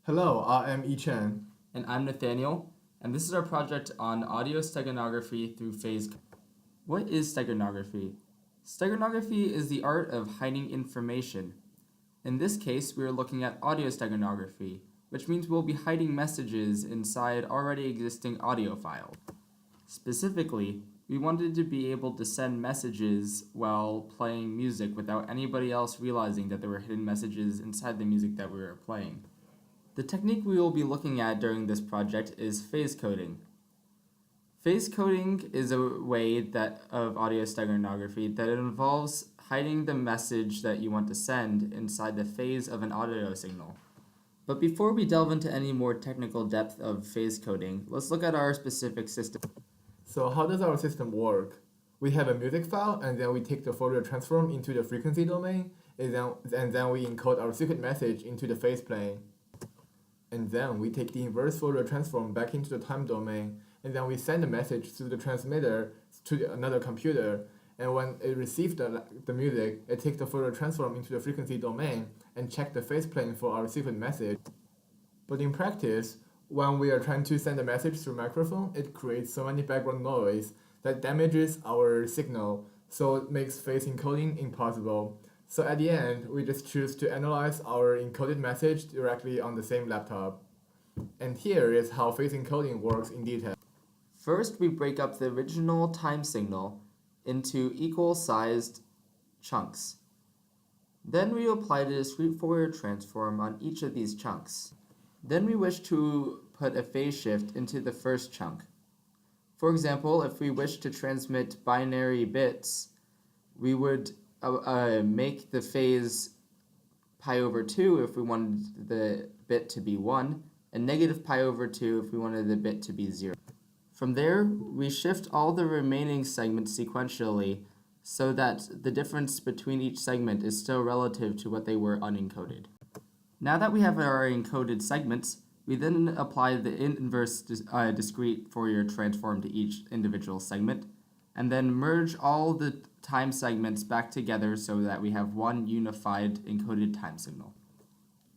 Hello, I am Yichen. And I'm Nathaniel, and this is our project on audio steganography through phase. What is steganography? Steganography is the art of hiding information. In this case, we are looking at audio steganography, which means we'll be hiding messages inside already existing audio files. Specifically, we wanted to be able to send messages while playing music without anybody else realizing that there were hidden messages inside the music that we were playing. The technique we will be looking at during this project is phase coding. Phase coding is a way of audio steganography that involves hiding the message that you want to send inside the phase of an audio signal. But before we delve into any more technical depth of phase coding, let's look at our specific system. So how does our system work? We have a music file, and then we take the Fourier transform into the frequency domain, and then we encode our secret message into the phase plane. And then we take the inverse Fourier transform back into the time domain, and then we send the message through the transmitter to another computer. And when it receives the music, it takes the Fourier transform into the frequency domain and check the phase plane for our secret message. But in practice, when we are trying to send a message through microphone, it creates so many background noise that damages our signal, so it makes phase encoding impossible. So at the end, we just choose to analyze our encoded message directly on the same laptop. And here is how phase encoding works in detail. First, we break up the original time signal into equal-sized chunks. Then we apply the discrete Fourier transform on each of these chunks. Then we wish to put a phase shift into the first chunk. For example, if we wish to transmit binary bits, we would make the phase pi over 2 if we wanted the bit to be 1, and negative pi over 2 if we wanted the bit to be 0. From there, we shift all the remaining segments sequentially so that the difference between each segment is still relative to what they were unencoded. Now that we have our encoded segments, we then apply the inverse discrete Fourier transform to each individual segment, and then merge all the time segments back together so that we have one unified encoded time signal.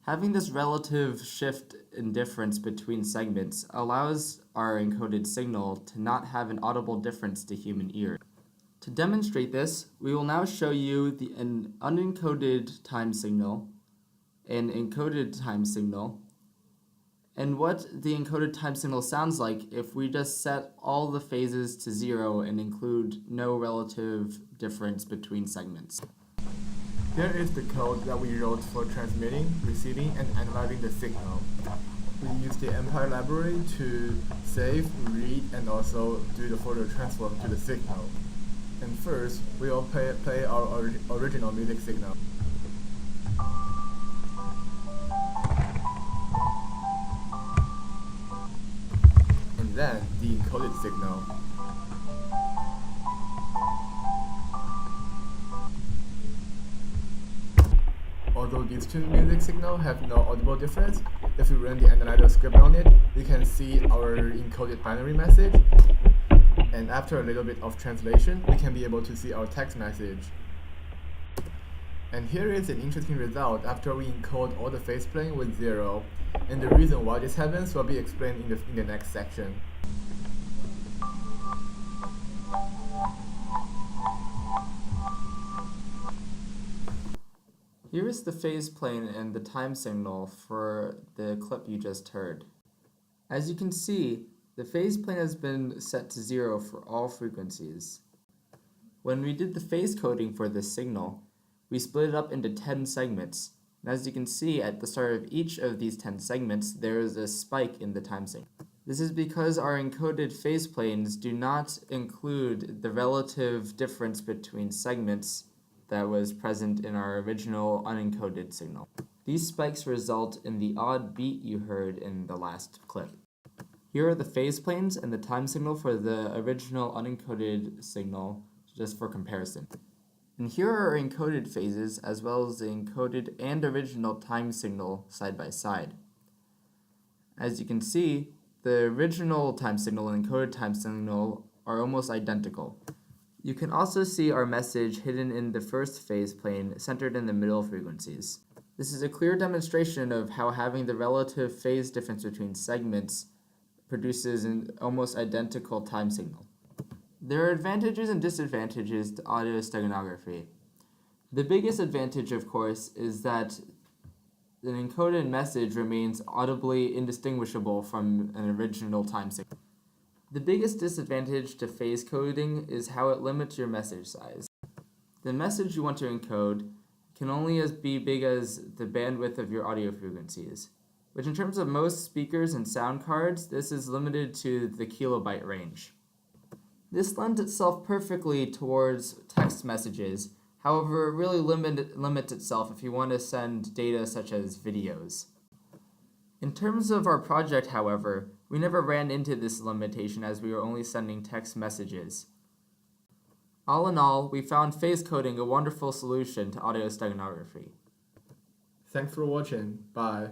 Having this relative shift in difference between segments allows our encoded signal to not have an audible difference to human ear. To demonstrate this, we will now show you an unencoded time signal, an encoded time signal, and what the encoded time signal sounds like if we just set all the phases to 0 and include no relative difference between segments. Here is the code that we wrote for transmitting, receiving, and analyzing the signal. We use the Empire library to save, read, and also do the Fourier transform to the signal. And first, we will play our original music signal. Then the encoded signal. Although these two music signals have no audible difference, if we run the analyzer script on it, we can see our encoded binary message. And after a little bit of translation, we can be able to see our text message. And here is an interesting result after we encode all the phase plane with 0. And the reason why this happens will be explained in the next section. Here is the phase plane and the time signal for the clip you just heard. As you can see, the phase plane has been set to 0 for all frequencies. When we did the phase coding for this signal, we split it up into 10 segments. And as you can see, at the start of each of these 10 segments, there is a spike in the time signal. This is because our encoded phase planes do not include the relative difference between segments that was present in our original unencoded signal. These spikes result in the odd beat you heard in the last clip. Here are the phase planes and the time signal for the original unencoded signal, just for comparison. And here are our encoded phases, as well as the encoded and original time signal side by side. As you can see, the original time signal and encoded time signal are almost identical. You can also see our message hidden in the first phase plane, centered in the middle frequencies. This is a clear demonstration of how having the relative phase difference between segments produces an almost identical time signal. There are advantages and disadvantages to audio steganography. The biggest advantage, of course, is that an encoded message remains audibly indistinguishable from an original time signal. The biggest disadvantage to phase coding is how it limits your message size. The message you want to encode can only be big as the bandwidth of your audio frequencies, which in terms of most speakers and sound cards, this is limited to the kilobyte range. This lends itself perfectly towards text messages. However, it really limits itself if you want to send data such as videos. In terms of our project, however, we never ran into this limitation as we were only sending text messages. All in all, we found phase coding a wonderful solution to audio steganography. Thanks for watching. Bye.